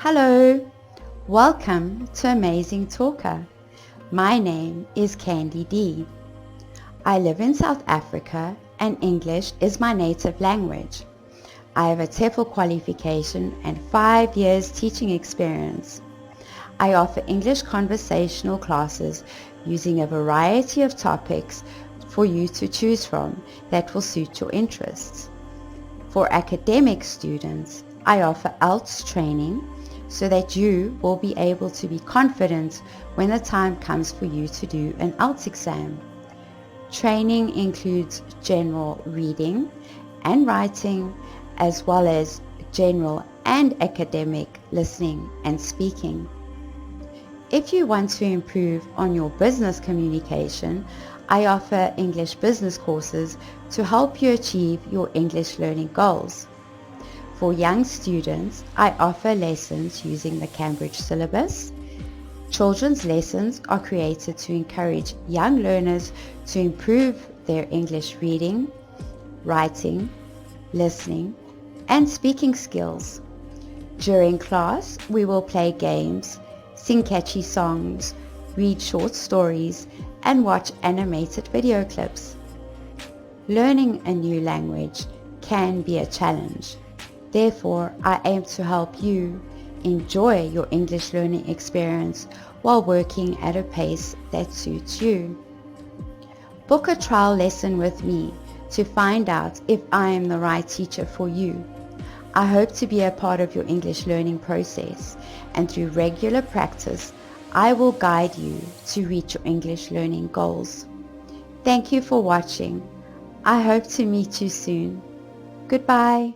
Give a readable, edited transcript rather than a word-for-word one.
Hello, welcome to Amazing Talker. My name is Candy D. I live in South Africa and English is my native language. I have a TEFL qualification and 5 years teaching experience. I offer English conversational classes using a variety of topics for you to choose from that will suit your interests. For academic students, I offer IELTS training so that you will be able to be confident when the time comes for you to do an IELTS exam. Training includes general reading and writing, as well as general and academic listening and speaking. If you want to improve on your business communication, I offer English business courses to help you achieve your English learning goals. For young students, I offer lessons using the Cambridg syllabus. Children's lessons are created to encourage young learners to improve their English reading, writing, listening, and speaking skills. During class, we will play games, sing catchy songs, read short stories, and watch animated video clips. Learning a new language can be a challenge. Therefore, I aim to help you enjoy your English learning experience while working at a pace that suits you. Book a trial lesson with me to find out if I am the right teacher for you. I hope to be a part of your English learning process, and through regular practice, I will guide you to reach your English learning goals. Thank you for watching. I hope to meet you soon. Goodbye.